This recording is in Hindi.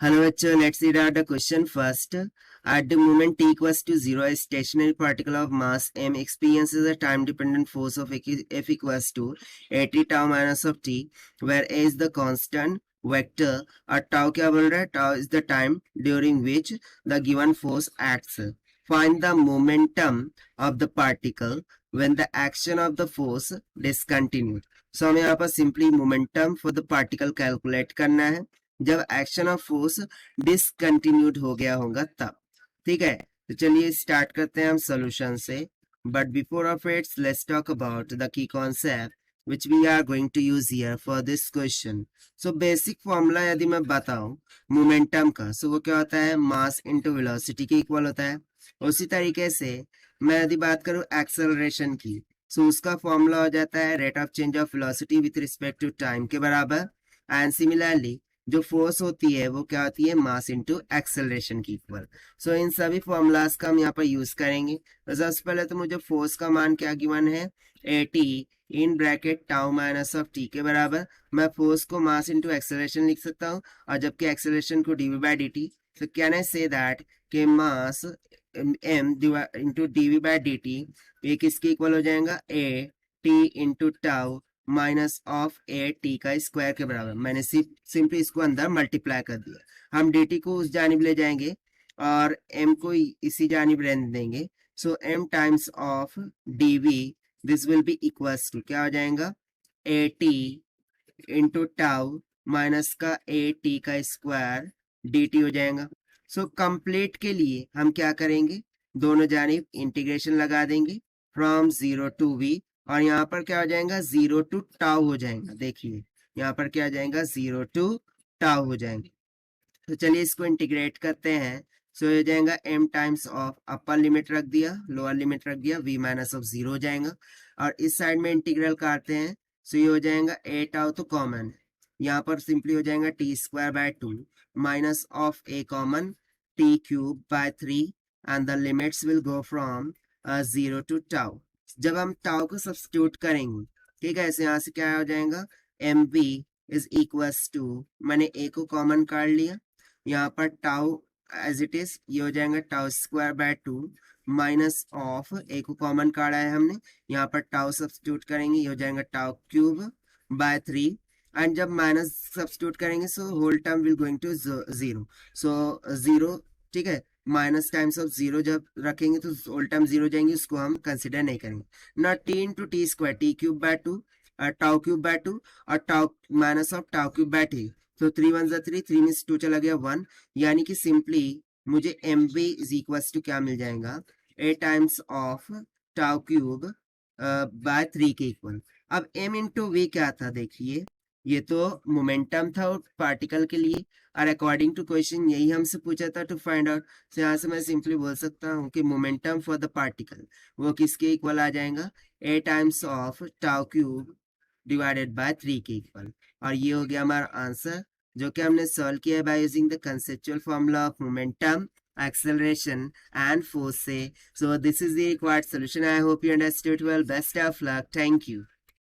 Hello, let's read out the question first. At the moment t equals to 0, a stationary particle of mass m experiences a time-dependent force of F equals to 80 tau minus of t, where a is the constant vector और tau क्या बोल रहा है? Tau is the time during which the given force acts. Find the momentum of the particle when the action of the force discontinued. So हमें यहाँ पर simply momentum for the particle calculate करना है जब एक्शन ऑफ फोर्स डिसकंटिन्यूड हो गया होगा तब। ठीक है, तो चलिए स्टार्ट करते हैं हम सॉल्यूशन से। But before of its let's talk about the key concept which we are going to use here for this question. So basic formula यदि मैं बताऊं मोमेंटम का, so वो क्या होता है? मास इनटू वेलोसिटी के इक्वल होता है। उसी तरीके से मैं यदि बात करूं एक्सेलरेशन की, so उसका फॉर्मूला हो जाता है rate of change of velocity with respect to time के बराबर। एंड सिमिलरली जो फोर्स होती है वो क्या होती है? मास इनटू एक्सेलरेशन की इक्वल। सो इन सभी फॉर्मूलाज का हम यहाँ पर यूज करेंगे। तो सबसे पहले तो मुझे फोर्स का मान क्या गिवन है? 80 in bracket tau minus of T के बराबर। मैं फोर्स को मास इनटू एक्सेलरेशन लिख सकता हूँ, और जबकि एक्सेलरेशन को डीवी बाय डी टी। तो कैन आई से दैट कि mass m into d v by d t ये किसके इक्वल हो जाएगा? A t into tau minus of a t का स्क्वायर के बराबर। मैंने सिंपली इसको अंदर मल्टीप्लाई कर दिया। हम डी टी को उस जानिब ले जाएंगे और एम को इसी जानिब रहने देंगे। So m times of d v this will be equals to क्या हो जाएगा? A t into tau minus का ए टी का स्क्वायर डी टी हो जाएगा। सो कंप्लीट के लिए हम क्या करेंगे? दोनों जानिब इंटीग्रेशन लगा देंगे फ्रॉम 0 टू वी, और यहाँ पर क्या हो जाएगा? 0 टू टाउ हो जाएगा। देखिए यहाँ पर क्या हो जाएगा? 0 टू टाउ हो जाएंगे। तो चलिए इसको इंटीग्रेट करते हैं। सो हो जाएगा m times of upper limit रख दिया, लोअर लिमिट रख दिया, v माइनस ऑफ 0 हो जाएगा। और इस साइड में इंटीग्रल काटते हैं। सो ये हो जाएगा a टाउ तो कॉमन है, यहाँ पर सिंपली हो जाएगा t square by 2 minus of a common t cube by 3 and the limits will go from 0 to tau. जब हम टाउ को सब्स्टिट्यूट करेंगे, ठीक है, ऐसे यहाँ से क्या हो जाएगा? M v is equals to, मैंने ए को कॉमन काट लिया, यहाँ पर टाउ एज इट इज ये हो जाएगा tau square by 2 minus of a को कॉमन काटा है हमने, यहाँ पर टाउ सब्स्टिट्यूट करेंगे, ये हो जाएगा टाउ क्यूब बाय 3। एंड जब माइनस सब्स्टिट्यूट करेंगे so whole term will going to 0। So 0, ठीक है, माइनस टाइम्स ऑफ 0 जब रखेंगे तो होल टर्म 0 जाएंगे, उसको हम कंसिडर नहीं करेंगे ना। T into T square T cube bye 2 tau cube bye 2 और tau minus of tau cube by 3। तो 3 1 3, 3 में 2 चला गया 1, यानी कि सिंपली मुझे m b is equals to क्या मिल जाएगा? A times of tau cube by 3 के इक्वल। अब एम इंटू वी क्या था? देखिए ये तो मोमेंटम था पार्टिकल के लिए, और अकॉर्डिंग टू क्वेश्चन यही हमसे पूछा था टू फाइंड आउट। तो यहाँ से मैं सिंपली बोल सकता हूँ कि मोमेंटम फॉर द पार्टिकल वो किसके इक्वल आ जाएगा? A times of tau cube divided by 3 के इक्वल। और ये हो गया हमारा आंसर, जो कि हमने सॉल्व किया है by using the conceptual formula of momentum, acceleration and force. So this is the required solution. I hope you understood well. Best of luck. Thank you.